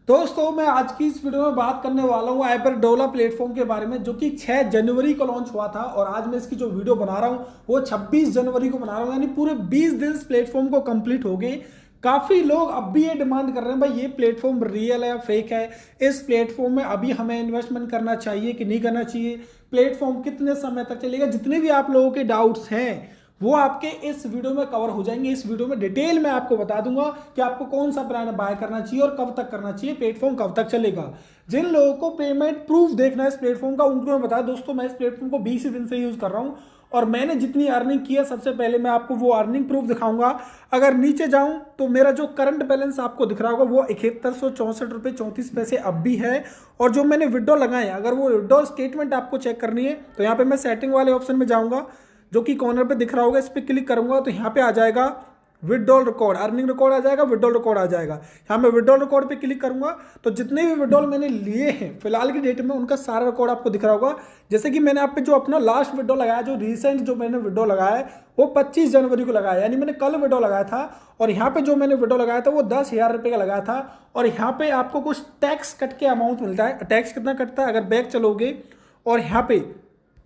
दोस्तों मैं आज की इस वीडियो में बात करने वाला हूँ आइबरडोला प्लेटफॉर्म के बारे में, जो कि 6 जनवरी को लॉन्च हुआ था। और आज मैं इसकी जो वीडियो बना रहा हूँ वो 26 जनवरी को बना रहा हूँ, यानी पूरे 20 दिन इस प्लेटफॉर्म को कंप्लीट हो गए। काफी लोग अब भी ये डिमांड कर रहे हैं, भाई ये प्लेटफॉर्म रियल है या फेक है, इस प्लेटफॉर्म में अभी हमें इन्वेस्टमेंट करना चाहिए कि नहीं करना चाहिए, प्लेटफॉर्म कितने समय तक चलेगा। जितने भी आप लोगों के डाउट्स हैं वो आपके इस वीडियो में कवर हो जाएंगे। इस वीडियो में डिटेल में आपको बता दूंगा कि आपको कौन सा प्लान बाय करना चाहिए और कब तक करना चाहिए, प्लेटफॉर्म कब तक चलेगा। जिन लोगों को पेमेंट प्रूफ देखना है इस प्लेटफॉर्म का, उनको मैं बता दोस्तों, मैं इस प्लेटफॉर्म को 20 दिन से यूज कर रहा हूं और मैंने जितनी अर्निंग की है, सबसे पहले मैं आपको वो अर्निंग प्रूफ दिखाऊंगा। अगर नीचे जाऊं तो मेरा जो करंट बैलेंस आपको दिख रहा होगा वो 7164 रुपये 34 पैसे अब भी है। और जो मैंने विड्रॉ लगाए, अगर वो विड्रॉ स्टेटमेंट आपको चेक करनी है तो यहाँ पे मैं सेटिंग वाले ऑप्शन में जाऊंगा, जो कि कॉर्नर पे दिख रहा होगा, इस पर क्लिक करूंगा तो यहाँ पे आ जाएगा विड्रॉल रिकॉर्ड, अर्निंग रिकॉर्ड आ जाएगा, विड्रॉल रिकॉर्ड आ जाएगा। यहाँ मैं विड्रॉल रिकॉर्ड पे क्लिक करूंगा तो जितने भी विड्रॉल मैंने लिए हैं फिलहाल की डेट में, उनका सारा रिकॉर्ड आपको दिख रहा होगा। जैसे कि मैंने आप पे जो अपना लास्ट विड्रॉल लगाया, जो रिसेंट जो मैंने विड्रॉल लगाया है वो 25 जनवरी को लगाया, यानी मैंने कल विड्रॉल लगाया था। और यहाँ पे जो मैंने विड्रॉल लगाया था वो 10,000 रुपये का लगाया था। और यहाँ पे आपको कुछ टैक्स कट के अमाउंट मिलता है। टैक्स कितना कटता है, अगर बैक चलोगे और यहाँ पे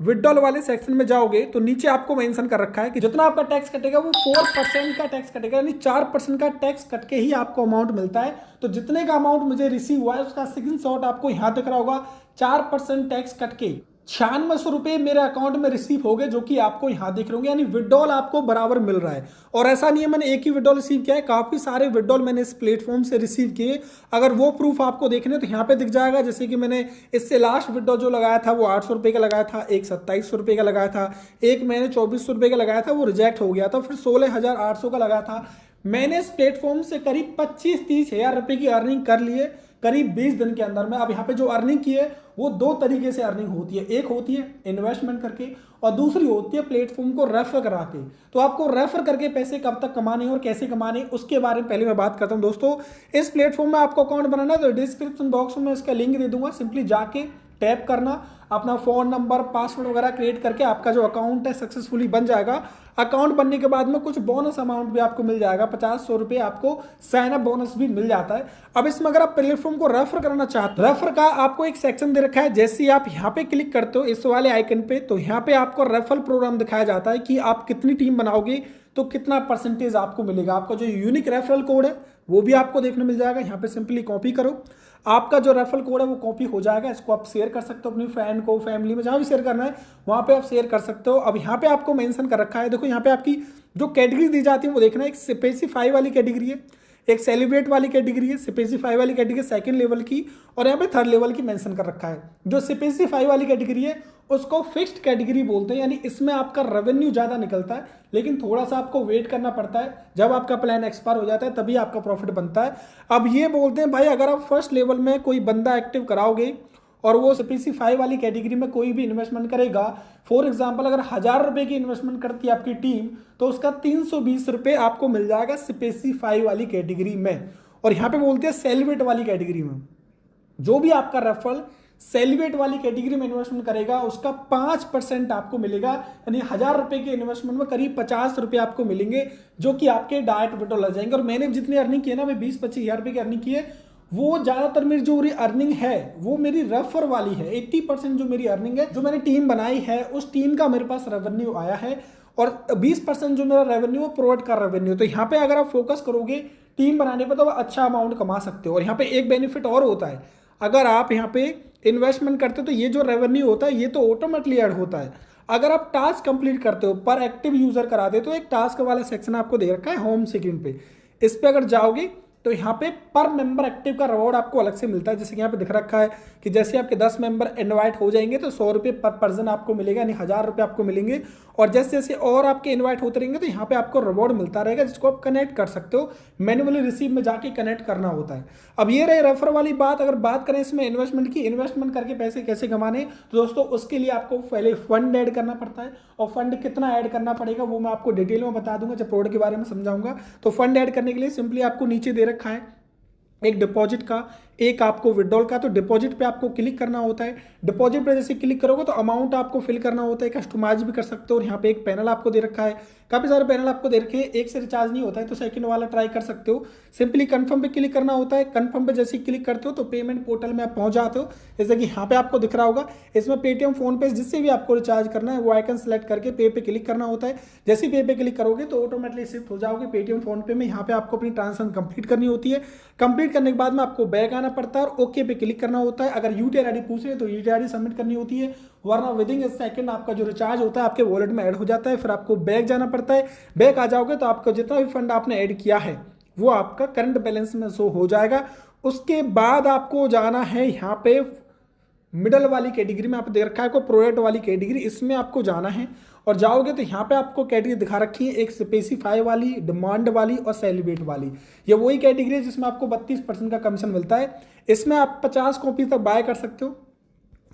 विड्रॉल वाले सेक्शन में जाओगे तो नीचे आपको मेंशन कर रखा है कि जितना आपका टैक्स कटेगा वो 4% का टैक्स कटेगा, यानी 4% का टैक्स कट के ही आपको अमाउंट मिलता है। तो जितने का अमाउंट मुझे रिसीव हुआ है उसका स्क्रीनशॉट आपको यहाँ दिख रहा होगा। 4% टैक्स कट के 9600 रुपये मेरे अकाउंट में रिसीव हो गए, जो कि आपको यहाँ दिख रहे होंगे, यानी विड्रॉल आपको बराबर मिल रहा है। और ऐसा नहीं है मैंने एक ही विड्रॉल रिसीव किया है, काफी सारे विड्रॉल मैंने इस प्लेटफॉर्म से रिसीव किए। अगर वो प्रूफ आपको देखने तो यहाँ पे दिख जाएगा। जैसे कि मैंने इससे लास्ट विड्रॉल जो लगाया था वो 800 रुपये का लगाया था, एक 2700 रुपये का लगाया था, एक मैंने 2400 रुपये का लगाया था, वो रिजेक्ट हो गया था, फिर 16,800 का लगाया था। मैंने इस प्लेटफॉर्म से करीब 25-30 हजार रुपये की अर्निंग कर ली है करीब 20 दिन के अंदर में। अब यहाँ पे जो अर्निंग की है वो दो तरीके से अर्निंग होती है, एक होती है इन्वेस्टमेंट करके और दूसरी होती है प्लेटफॉर्म को रेफर करा के। तो आपको रेफर करके पैसे कब तक कमाने और कैसे कमाने उसके बारे में पहले मैं बात करता हूं। दोस्तों इस प्लेटफॉर्म में आपको अकाउंट बनाना है तो डिस्क्रिप्शन बॉक्स में इसका लिंक दे दूंगा, सिंपली जाके टैप करना, अपना फोन नंबर पासवर्ड वगैरह क्रिएट करके आपका जो अकाउंट है सक्सेसफुली बन जाएगा। अकाउंट बनने के बाद में कुछ बोनस अमाउंट भी आपको मिल जाएगा, 50-100 रुपये आपको साइन अप बोनस भी मिल जाता है। अब इसमें अगर आप प्लेटफॉर्म को रेफर करना चाहते हो, रेफर का आपको एक सेक्शन दे रखा है। जैसे ही आप यहाँ पे क्लिक करते हो इस वाले आइकन पे तो यहाँ पे आपको रेफरल प्रोग्राम दिखाया जाता है कि आप कितनी टीम बनाओगे तो कितना परसेंटेज आपको मिलेगा। आपका जो यूनिक रेफरल कोड है वो भी आपको देखने मिल जाएगा। यहाँ पे सिंपली कॉपी करो, आपका जो रेफरल कोड है वो कॉपी हो जाएगा। इसको आप शेयर कर सकते हो अपनी फ्रेंड को, फैमिली में, जहां भी शेयर करना है वहां पे आप शेयर कर सकते हो। अब यहाँ पे आपको मेंशन कर रखा है, देखो यहाँ पे आपकी जो कैटेगरी दी जाती है वो देखना, एक स्पेसिफाई वाली कैटेगरी है, एक सेलिब्रेट वाली कैटेगरी है, स्पेसिफाई वाली कैटेगरी सेकंड लेवल की और यहाँ पे थर्ड लेवल की मेंशन कर रखा है। जो स्पेसिफाई वाली कैटेगरी है उसको फिक्स्ड कैटेगरी बोलते हैं, यानी इसमें आपका रेवेन्यू ज़्यादा निकलता है लेकिन थोड़ा सा आपको वेट करना पड़ता है, जब आपका प्लान एक्सपायर हो जाता है तभी आपका प्रॉफिट बनता है। अब ये बोलते हैं भाई अगर आप फर्स्ट लेवल में कोई बंदा एक्टिव कराओगे और वो स्पेसिफाई वाली कैटेगरी में कोई भी इन्वेस्टमेंट करेगा, फॉर एग्जांपल अगर 1000 रुपये की इन्वेस्टमेंट करती है आपकी टीम तो उसका 320 रुपये आपको मिल जाएगा स्पेसिफाई वाली कैटेगरी में। और यहाँ पे बोलते हैं सेलिब्रेट वाली कैटेगरी में, जो भी आपका रेफरल सेलिब्रेट वाली कैटेगरी में इन्वेस्टमेंट करेगा उसका 5% आपको मिलेगा, यानी 1000 रुपये के इन्वेस्टमेंट में करीब 50 रुपये आपको मिलेंगे, जो कि आपके डायरेक्ट विड्रॉल लग जाएंगे। और मैंने जितनी अर्निंग की है ना, मैं 20-25 हजार रुपये की अर्निंग की है, वो ज्यादातर मेरी जो अर्निंग है वो मेरी रेफर वाली है। 80% जो मेरी अर्निंग है, जो मैंने टीम बनाई है उस टीम का मेरे पास रेवेन्यू आया है और 20% जो मेरा रेवेन्यू वो प्रोवाइड कर रेवेन्यू। तो यहाँ पे अगर आप फोकस करोगे टीम बनाने पर तो अच्छा अमाउंट कमा सकते हो। और यहाँ पे एक बेनिफिट और होता है, अगर आप यहाँ पे इन्वेस्टमेंट करते हो तो ये जो रेवेन्यू होता है ये तो ऑटोमेटिकली ऐड होता है। अगर आप टास्क कंप्लीट करते हो, पर एक्टिव यूजर करा दे, तो एक टास्क वाला सेक्शन आपको दे रखा है होम स्क्रीन पे, इस पे अगर जाओगे तो यहाँ पे पर मेंबर एक्टिव का रिवॉर्ड आपको अलग से मिलता है। जैसे कि यहाँ पे दिख रखा है कि जैसे आपके 10 मेंबर इनवाइट हो जाएंगे तो 100 रुपये पर पर्सन आपको मिलेगा, यानी 1000 रुपये आपको मिलेंगे। और जैसे जैसे और आपके इनवाइट होते रहेंगे तो यहाँ पे आपको रिवॉर्ड मिलता रहेगा, जिसको आप कनेक्ट कर सकते हो, मैन्युअली रिसीव में जाके कनेक्ट करना होता है। अब ये रहे रेफर वाली बात। अगर बात करें इसमें इन्वेस्टमेंट की, इन्वेस्टमेंट करके पैसे कैसे कमाने, तो दोस्तों उसके लिए आपको पहले फंड ऐड करना पड़ता है। और फंड कितना ऐड करना पड़ेगा वो मैं आपको डिटेल में बता दूंगा जब प्रोडक्ट के बारे में समझाऊंगा। तो फंड ऐड करने के लिए सिंपली आपको नीचे दे रखा है एक डिपॉजिट का, एक आपको विड्रॉल का, तो डिपॉजिट पे आपको क्लिक करना होता है। डिपॉजिट पे जैसे क्लिक करोगे तो अमाउंट आपको फिल करना होता है, कस्टमाइज भी कर सकते हो। और यहाँ पे एक पैनल आपको दे रखा है, काफी सारे पैनल आपको दे रखे हैं। एक से रिचार्ज नहीं होता है तो सेकंड वाला ट्राई कर सकते हो। सिंपली कंफर्म पे क्लिक करना होता है। कंफर्म पे जैसे क्लिक करते हो तो पेमेंट पोर्टल में आप पहुंच जाते हो। जैसे कि यहाँ पे आपको दिख रहा होगा, इसमें पेटीएम, फोन पे जिससे भी आपको रिचार्ज करना है वो आइकन सेलेक्ट करके पे पे क्लिक करना होता है। जैसे पे पे क्लिक करोगे तो ऑटोमेटिकली शिफ्ट हो जाओगे पेटीएम फोन पे में। यहाँ पे आपको अपनी ट्रांजेक्शन कंप्लीट करनी होती है। कंप्लीट करने के बाद में आपको बैक आना पड़ता है और ओके पे क्लिक करना होता है। अगर यूटीआर आईडी पूछ रहे तो यूटीआर आईडी सबमिट करनी होती है, वरना विदिन ए सेकंड आपका जो रिचार्ज होता है आपके वॉलेट में ऐड हो जाता है। फिर आपको बैक जाना पड़ता है। बैक आ जाओगे तो आपका जितना भी फंड आपने ऐड किया है वो आपका करंट बैलेंस में शो हो जाएगा। उसके बाद आपको जाना है यहाँ पे मिडल वाली कैटेगरी में, आप देख रखा है को प्रोडक्ट वाली कैटेगरी, इसमें आपको जाना है। और जाओगे तो यहाँ पे आपको कैटेगरी दिखा रखी है, एक स्पेसिफाई वाली, डिमांड वाली और सेलिब्रेट वाली। ये वही कैटेगरी है जिसमें आपको 32% का कमीशन मिलता है। इसमें आप 50 कॉपी तक बाय कर सकते हो।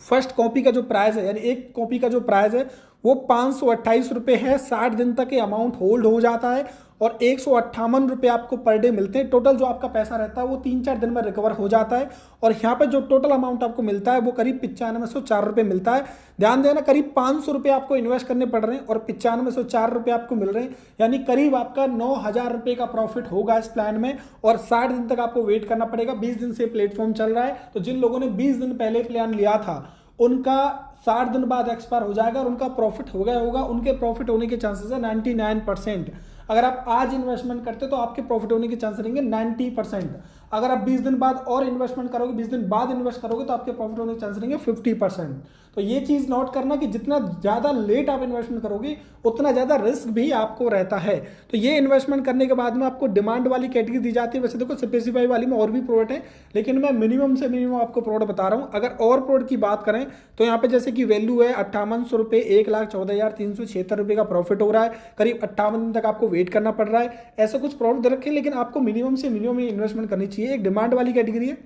फर्स्ट कॉपी का जो प्राइस है, यानी एक कॉपी का जो प्राइस है वो 528 रुपये है। 60 दिन तक ये अमाउंट होल्ड हो जाता है और 158 रुपये आपको पर डे मिलते हैं। टोटल जो आपका पैसा रहता है वो 3-4 दिन में रिकवर हो जाता है। और यहाँ पे जो टोटल अमाउंट आपको मिलता है वो करीब 9504 रुपये मिलता है। ध्यान देना, करीब 500 रुपये आपको इन्वेस्ट करने पड़ रहे हैं और 9504 रुपये आपको मिल रहे हैं, यानी करीब आपका 9000 रुपये का प्रॉफिट होगा इस प्लान में। और 60 दिन तक आपको वेट करना पड़ेगा। 20 दिन से प्लेटफॉर्म चल रहा है, तो जिन लोगों ने 20 दिन पहले प्लान लिया था उनका 60 दिन बाद एक्सपायर हो जाएगा और उनका प्रॉफिट हो गया होगा। उनके प्रॉफिट होने के चांसेस है 99%। अगर आप आज इन्वेस्टमेंट करते तो आपके प्रॉफिट होने के चांसेस रहेंगे 90%। अगर आप 20 दिन बाद और इन्वेस्टमेंट करोगे, 20 दिन बाद इन्वेस्ट करोगे तो आपके प्रॉफिट होने के चांसेस रहेंगे 50%। तो ये चीज नोट करना कि जितना ज्यादा लेट आप इन्वेस्टमेंट करोगे उतना ज्यादा रिस्क भी आपको रहता है। तो ये इन्वेस्टमेंट करने के बाद में आपको डिमांड वाली कैटेगरी दी जाती है। वैसे देखो स्पेसिफाई वाली में और भी प्रोडक्ट है, लेकिन मैं मिनिमम से मिनिमम आपको प्रोडक्ट बता रहा हूँ। अगर और प्रोडक्ट की बात करें तो यहाँ पे जैसे कि वैल्यू है 5800 रुपये, 1,14,376 रुपये का प्रॉफिट हो रहा है। करीब 58 दिन तक आपको वेट करना पड़ रहा है। ऐसे कुछ प्रोडक्ट दे रखे हैं, लेकिन आपको मिनिमम से मिनिमम इन्वेस्टमेंट करनी चाहिए। एक डिमांड वाली कैटेगरी है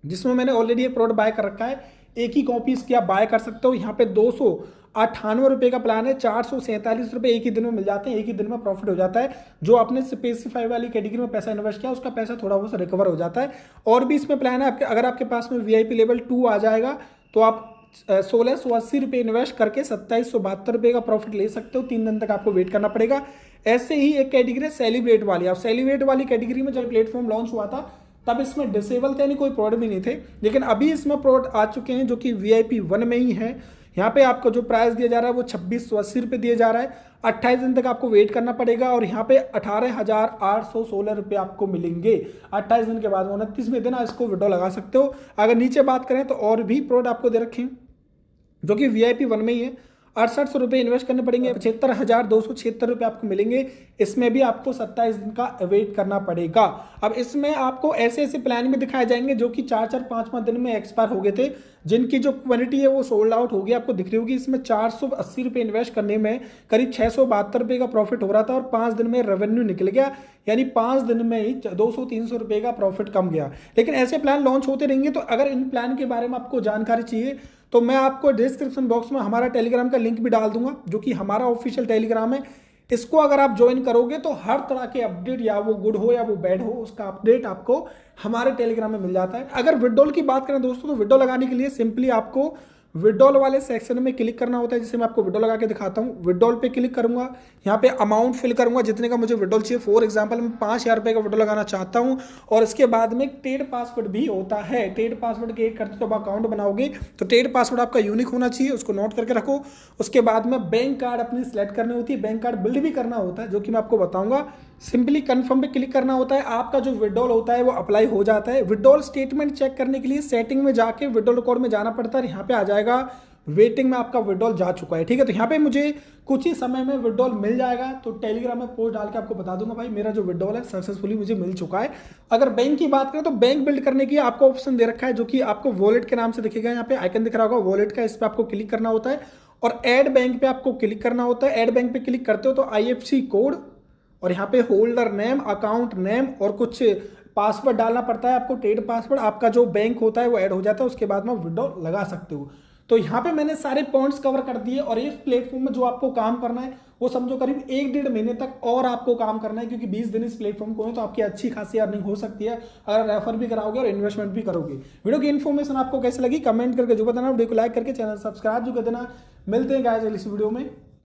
जिसमें मैंने ऑलरेडी एक प्रोडक्ट बाय कर रखा है। एक ही कॉपी इसकी आप बाय कर सकते हो। यहाँ पे 298 रुपये का प्लान है। 447 रुपये एक ही दिन में मिल जाते हैं, एक ही दिन में प्रॉफिट हो जाता है। जो आपने स्पेसिफाई वाली कैटेगरी में पैसा इन्वेस्ट किया उसका पैसा थोड़ा बहुत रिकवर हो जाता है। और भी इसमें प्लान है आपके, अगर आपके पास में वीआईपी लेवल 2 आ जाएगा तो आप 1680 रुपये इन्वेस्ट करके 2772 रुपये का प्रॉफिट ले सकते हो। 3 दिन तक आपको वेट करना पड़ेगा। ऐसे ही एक कैटेगरी है सेलिब्रेट वाली। अब सेलिब्रेट वाली कैटेगरी में जब प्लेटफॉर्म लॉन्च हुआ था तब इसमें डिसेबल थे, यानी कोई प्रोडक्ट भी नहीं थे। लेकिन अभी इसमें प्रोडक्ट आ चुके हैं जो कि VIP 1 में ही है। यहाँ पे आपको जो प्राइस दिया जा रहा है वो 2680 रुपये दिया जा रहा है। 28 दिन तक आपको वेट करना पड़ेगा और यहाँ पे 18,816 रुपये आपको मिलेंगे 28 दिन के बाद। 29वें दिन आप इसको विड्रॉ लगा सकते हो। अगर नीचे बात करें तो और भी प्रोडक्ट आपको दे रखे हैं जो कि VIP 1 में ही है। 6800 रुपये इन्वेस्ट करने पड़ेंगे, 75,276 रुपये आपको मिलेंगे। इसमें भी आपको 27 दिन का वेट करना पड़ेगा। अब इसमें आपको ऐसे ऐसे प्लान भी दिखाए जाएंगे जो कि 4-4, 5-5 दिन में एक्सपायर हो गए थे, जिनकी जो क्वांटिटी है वो सोल्ड आउट हो गई। आपको दिख रही होगी इसमें 480 रुपये इन्वेस्ट करने में करीब 672 रुपये का प्रॉफिट हो रहा था और 5 दिन में रेवेन्यू निकल गया, यानी 5 दिन में ही 200-300 रुपये का प्रॉफिट कम गया। लेकिन ऐसे प्लान लॉन्च होते रहेंगे। तो अगर इन प्लान के बारे में आपको जानकारी चाहिए तो मैं आपको डिस्क्रिप्शन बॉक्स में हमारा टेलीग्राम का लिंक भी डाल दूंगा, जो कि हमारा ऑफिशियल टेलीग्राम है। इसको अगर आप ज्वाइन करोगे तो हर तरह के अपडेट, या वो गुड हो या वो बैड हो, उसका अपडेट आपको हमारे टेलीग्राम में मिल जाता है। अगर विड्रॉल की बात करें दोस्तों, तो विड्रॉल लगाने के लिए सिंपली आपको विड्रॉल वाले सेक्शन में क्लिक करना होता है। जैसे मैं आपको विड्रॉल लगा के दिखाता हूँ। विड्रॉल पे क्लिक करूंगा, यहाँ पे अमाउंट फिल करूंगा जितने का मुझे विड्रॉल चाहिए। फॉर एग्जांपल मैं 5000 रुपये का विड्रॉल लगाना चाहता हूँ। और इसके बाद में टेड पासवर्ड भी होता है। टेड पासवर्ड क्रिएट करते तो आप अकाउंट बनाओगे तो टेड पासवर्ड आपका यूनिक होना चाहिए, उसको नोट करके रखो। उसके बाद में बैंक कार्ड अपनी सिलेक्ट करनी होती है, बैंक कार्ड बिल्ड भी करना होता है, जो कि मैं आपको बताऊंगा। सिंपली कंफर्म पे क्लिक करना होता है। आपका जो विड्रॉल होता है वो अप्लाई हो जाता है। विड्रॉल स्टेटमेंट चेक करने के लिए सेटिंग में जाके विड्रॉल रिकॉर्ड में जाना पड़ता है। यहाँ पे आ जाएगा वेटिंग में आपका विड्रॉल जा चुका है, ठीक है। तो यहाँ पे मुझे कुछ ही समय में विड्रॉल मिल जाएगा, तो टेलीग्राम में पोस्ट डाल के आपको बता दूंगा भाई मेरा जो विड्रॉल है सक्सेसफुली मुझे मिल चुका है। अगर बैंक की बात करें तो बैंक बिल्ड करने की आपको ऑप्शन दे रखा है, जो कि आपको वॉलेट के नाम से दिखेगा। यहाँ पे आइकन दिख रहा होगा वॉलेट का, इस पर आपको क्लिक करना होता है और ऐड बैंक पे आपको क्लिक करना होता है। ऐड बैंक पे क्लिक करते हो तो IFSC कोड और यहाँ पे होल्डर नेम, अकाउंट नेम और कुछ पासवर्ड डालना पड़ता है आपको, टेड पासवर्ड। आपका जो बैंक होता है वो ऐड हो जाता है, उसके बाद में विड्रॉल लगा सकते हो। तो यहाँ पे मैंने सारे पॉइंट्स कवर कर दिए और इस प्लेटफॉर्म में जो आपको काम करना है वो समझो करीब 1-1.5 महीने तक और आपको काम करना है, क्योंकि 20 दिन इस प्लेटफॉर्म को है तो आपकी अच्छी खासी अर्निंग हो सकती है अगर रेफर भी कराओगे और इन्वेस्टमेंट भी करोगे। वीडियो की इन्फॉर्मेशन आपको कैसे लगी कमेंट करके जो बताना, वीडियो को लाइक करके चैनल सब्सक्राइब जो कर देना। मिलते हैं गाइस इस वीडियो में।